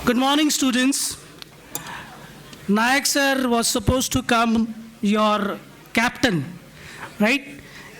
Good morning, students. Nayak sir was supposed to come your captain, right?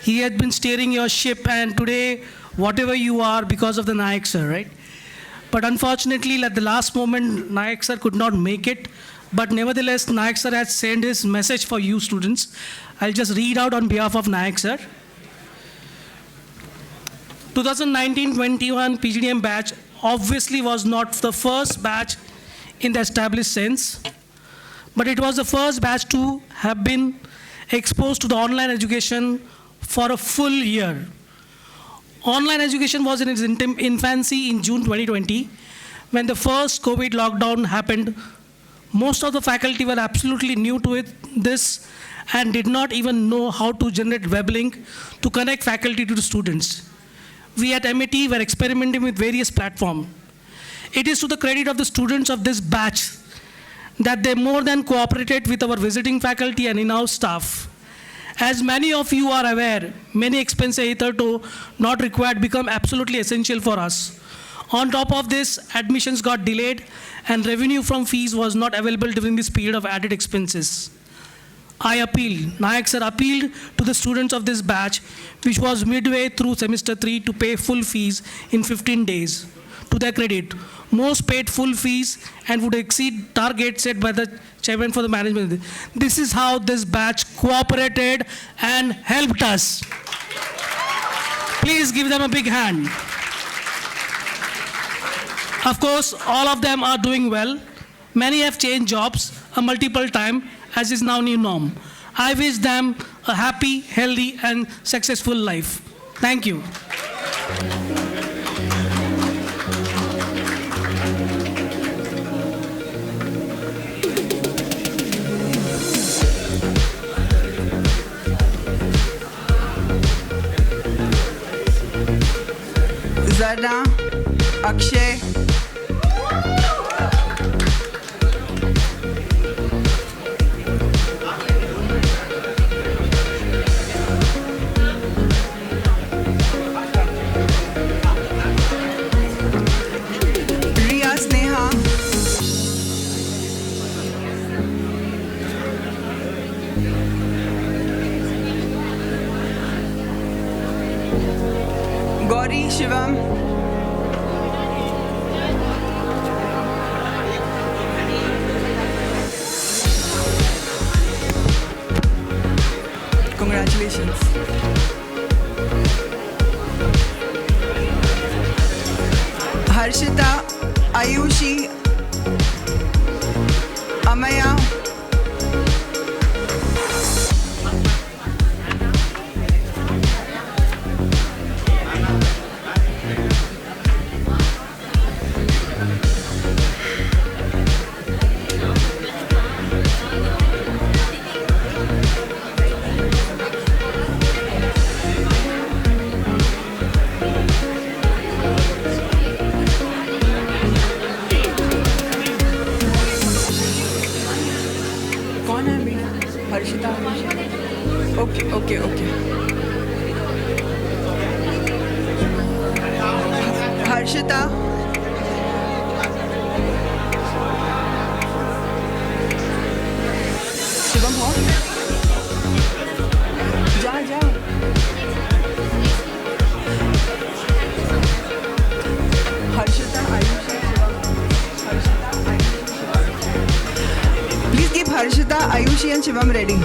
He had been steering your ship, and today, whatever you are, because of the Nayak sir, right? But unfortunately, at the last moment, Nayak sir could not make it. But nevertheless, Nayak sir has sent his message for you students. I'll just read out on behalf of Nayak sir. 2019-21 PGDM batch obviously was not the first batch in the established sense, but it was the first batch to have been exposed to the online education for a full year. Online education was in its infancy in June 2020, when the first COVID lockdown happened. Most of the faculty were absolutely new to this and did not even know how to generate web link to connect faculty to the students. We at MAT were experimenting with various platforms. It is to the credit of the students of this batch that they more than cooperated with our visiting faculty and in-house staff. As many of you are aware, many expenses hitherto not required become absolutely essential for us. On top of this, admissions got delayed and revenue from fees was not available during this period of added expenses. I appealed, Nayak sir appealed to the students of this batch, which was midway through semester 3, to pay full fees in 15 days. To their credit, most paid full fees and would exceed target set by the chairman for the management. This is how this batch cooperated and helped us. Please give them a big hand. Of course, all of them are doing well. Many have changed jobs a multiple times, as is now new norm. I wish them a happy, healthy, and successful life. Thank you. Zarna, Akshay, Riya, Sneha, Gauri, Shivam, congratulations. Harshita, Ayushi, Amaya, कौन है अभी? Harshita, okay Harshita, Shivam हो जा Harshita, Ayushi, Shivam, Harshita, Ayushi, Shivam. Please keep Harshita, Ayushi and Shivam ready.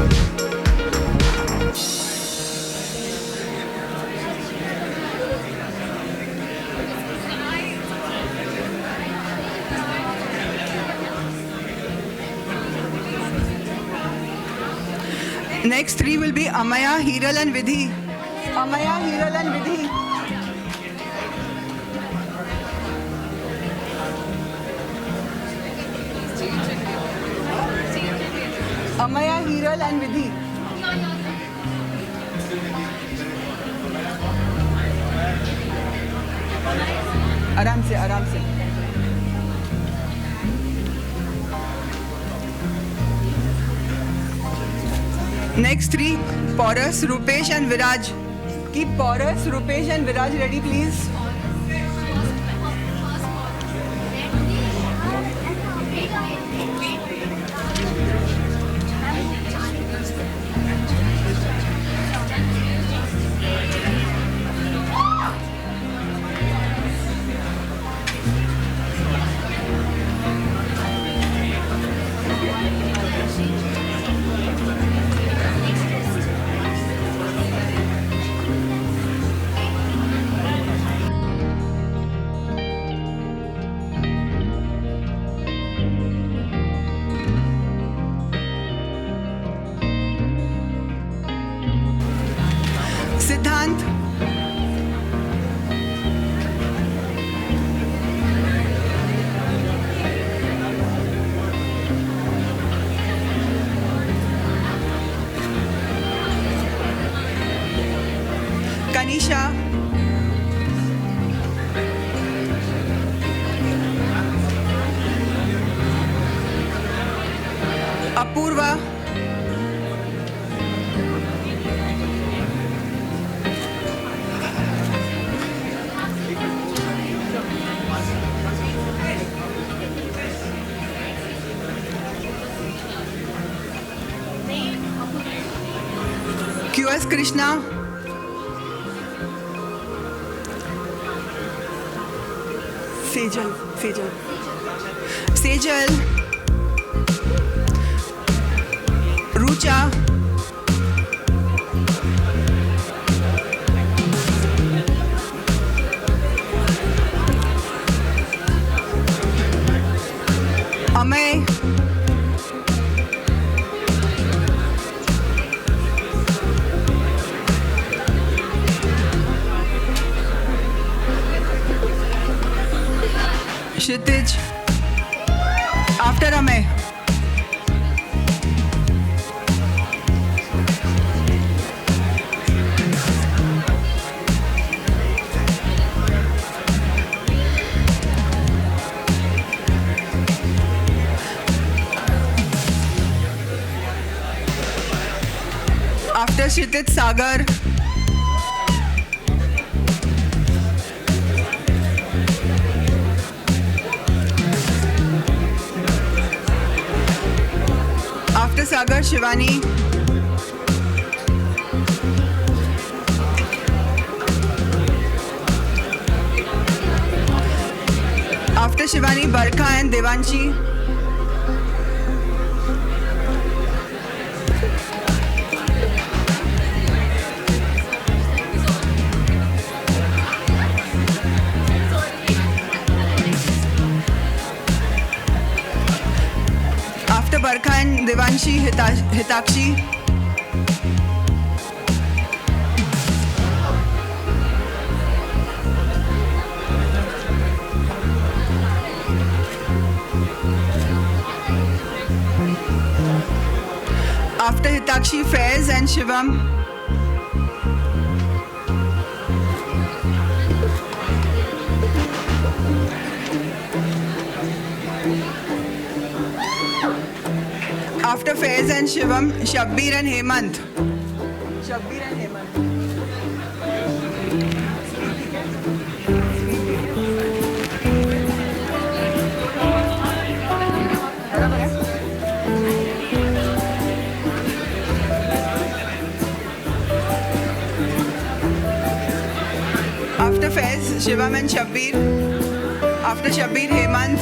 Next three will be Amaya, Hiral and Vidhi. Amaya, Hiral and Vidhi. Amaya, Hiral and Vidhi. आराम से Next three, Porus, Rupesh and Viraj. Keep Porus, Rupesh and Viraj ready, please. Apurva. QS Krishna. Sejal. Rucha. Amay. Kshitij. After Amay. After Kshitij, Sagar. After Sagar, Shivani. After Shivani, Barkha and Devanshi. After Barkha and Devanshi, Hitakshi. After Hitakshi, Faiz and Shivam. After Faiz and Shivam, Shabbir and Hemant. After Faiz, Shivam and Shabbir. After Shabbir, Hemant.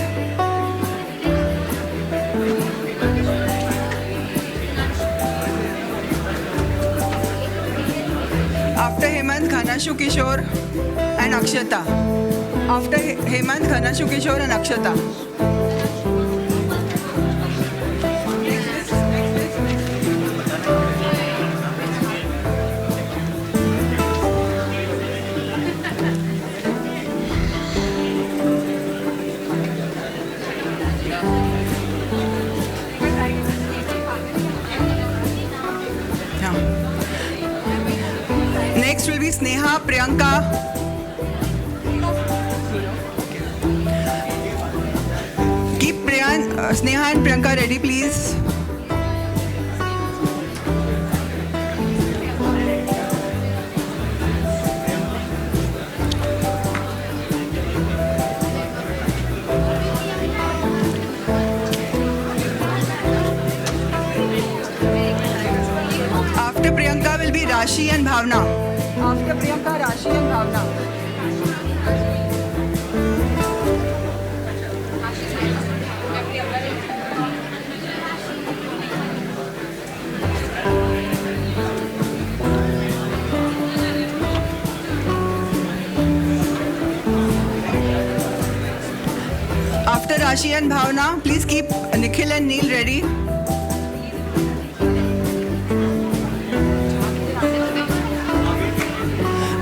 After Hemant, Ghanashu Kishore and Akshata. After Hemant, Ghanashu Kishore and Akshata. Next will be Sneha, Priyanka. Keep Sneha and Priyanka ready, please. After Priyanka will be Rashi and Bhavna. After Priyanka, Rashi and Bhavna. After Rashi and Bhavna, please keep Nikhil and Neil ready.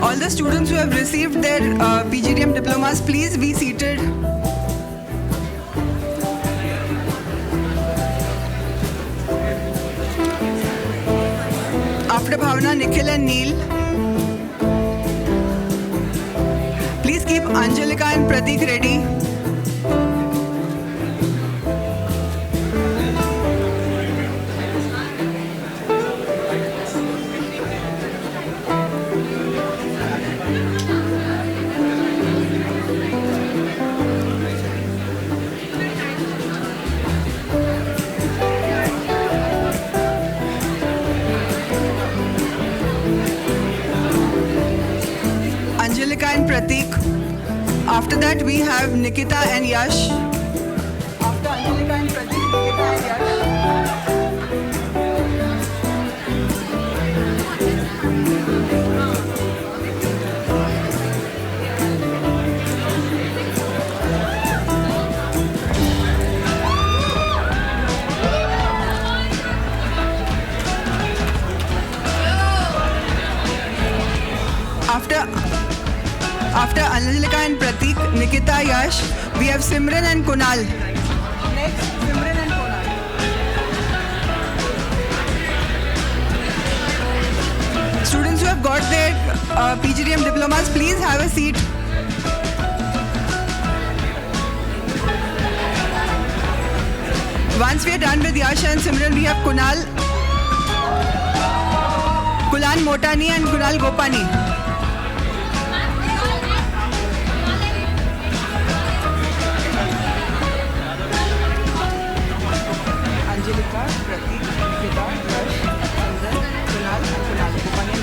All the students who have received their PGDM diplomas, please be seated. After Bhavna, Nikhil and Neil. Please keep Anjalika and Pratik ready. After that, we have Nikita and Yash. After Anjalika and Pratik, Nikita and Yash. After Anjalika and Pratik, Nikita, Yash, we have Simran and Kunal. Next, Simran and Kunal. Students who have got their PGDM diplomas, please have a seat. Once we are done with Yash and Simran, we have Kulan Motani and Kunal Gopani. Anjalika, Pratik, Nikita, Yash, Simran, Kunal and Kunal Gopani.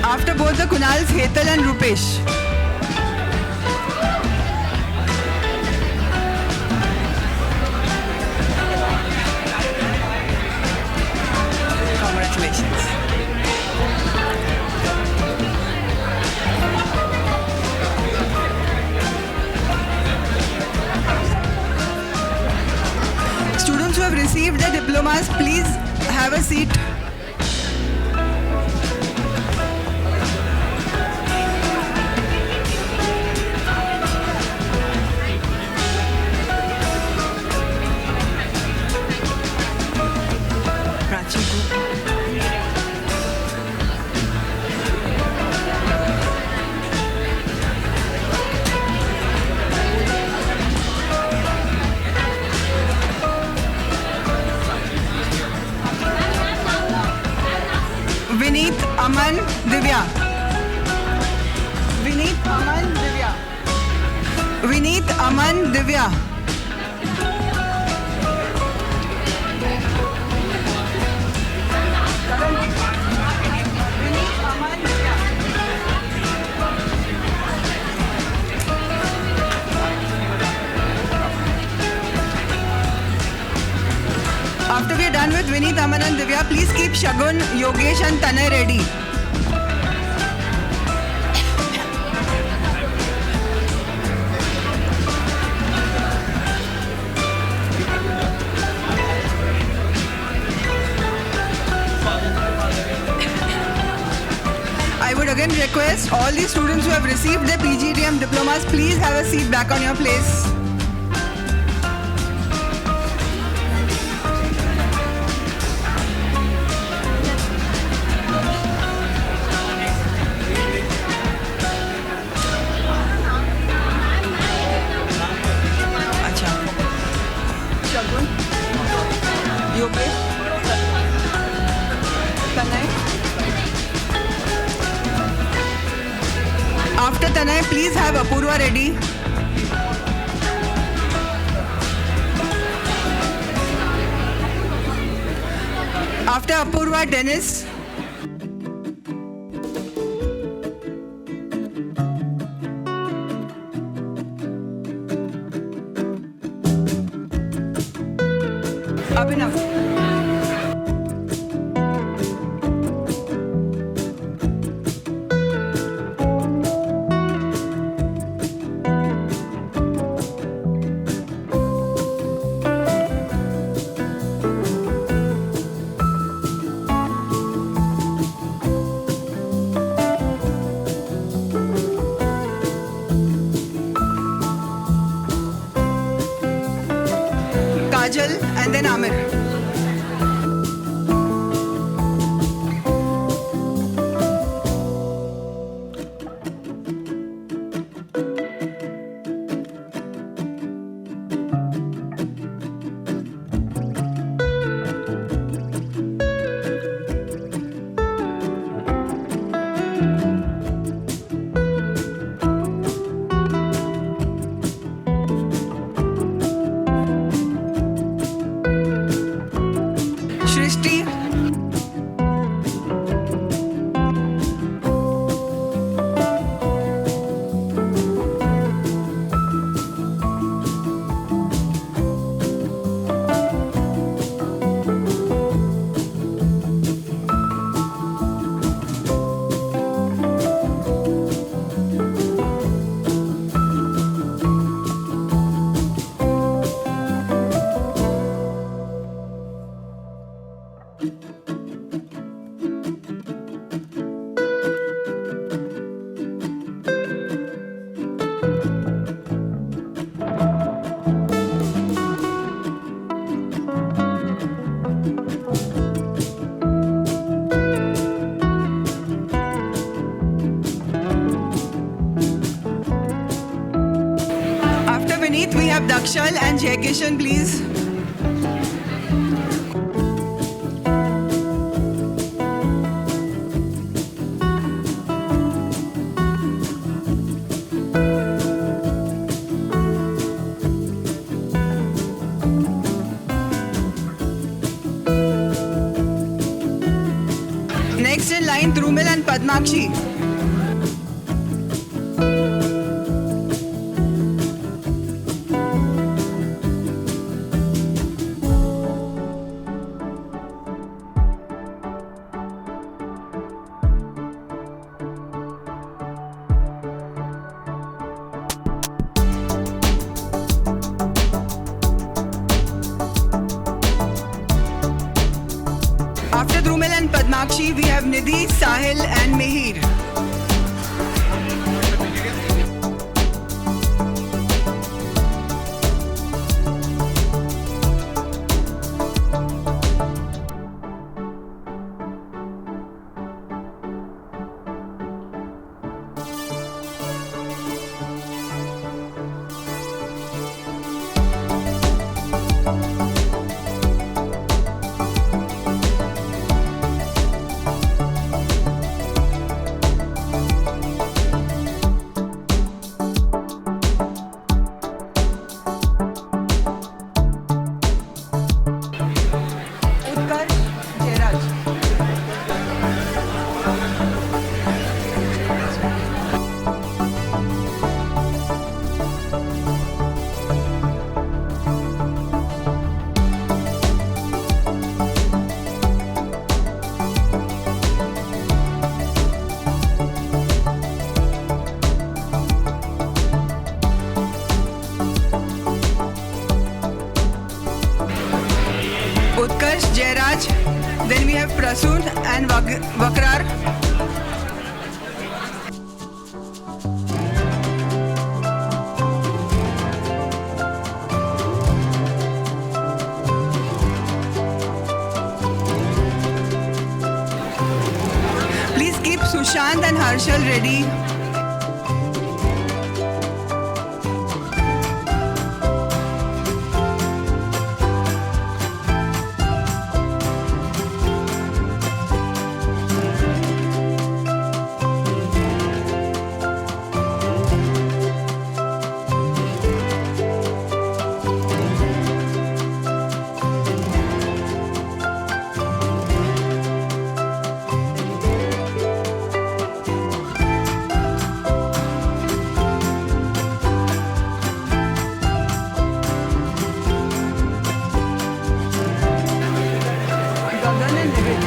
After both the Kunals, Hetal and Rupesh. Congratulations. Students who have received their diplomas, please have a seat. Vineet, Aman, Divya. Vineet, Aman, Divya. Vineet, Aman, Divya. Vineet, Aman, Divya. After we are done with Vineet, Aman and Divya, please keep Shagun, Yogesh and Tanay ready. I would again request all the students who have received their PGDM diplomas, please have a seat back on your place. Shagun, Yogesh, Tanay. After Tanay, please have Apurva ready. After Apurva, Dennis. Abhinav. Kajal and then Amir. Akshal and Jaykishan, please. Next in line, Drumil and Padmakshi. After Drumil and Padmakshi, we have Nidhi, Sahil and Mihir. Utkarsh, Jayraj. Utkarsh, Jayraj. Then we have Prasoon and Vakrar. Please keep Sushant and Harshal ready. Gagan and Nivit.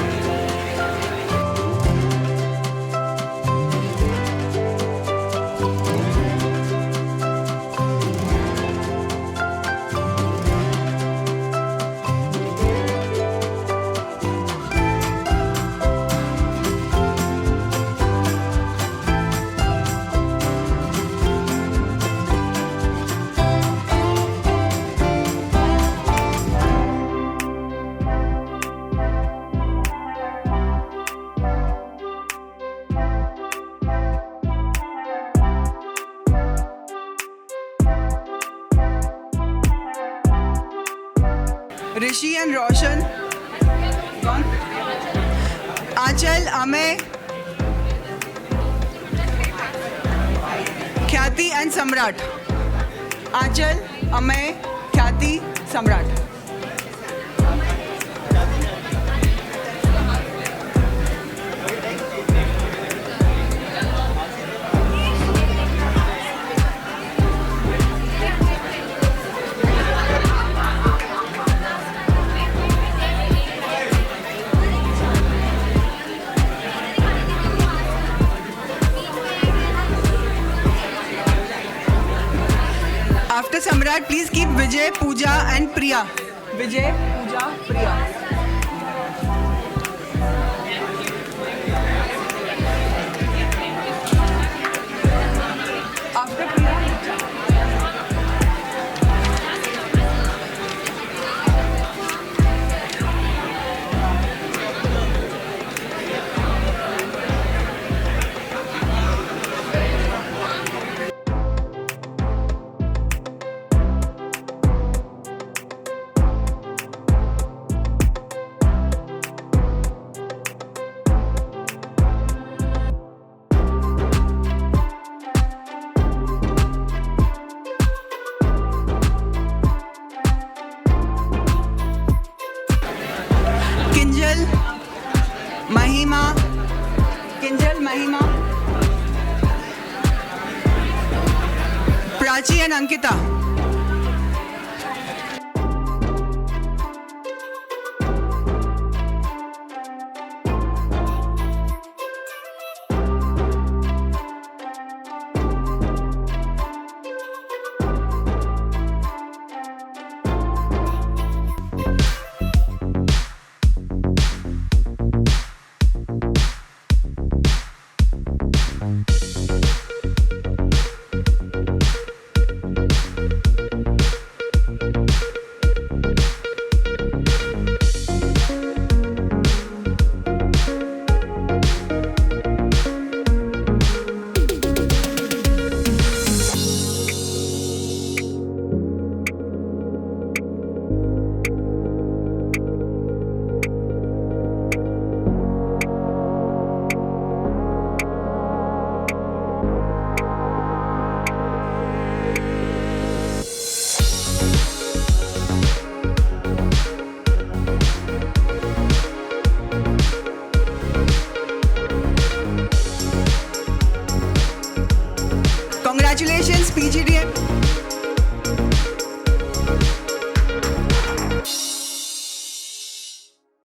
Rishi and Roshan. Gone. Achal, Amay, Khyati and Samrat. Achal, Amay, Khyati, Samrat. After Samrat, please keep Vijay, Pooja and Priya. Vijay, Pooja, Priya. After Priya. महिमा, किंजल महिमा, Prachi and Ankita. Congratulations, PGDM.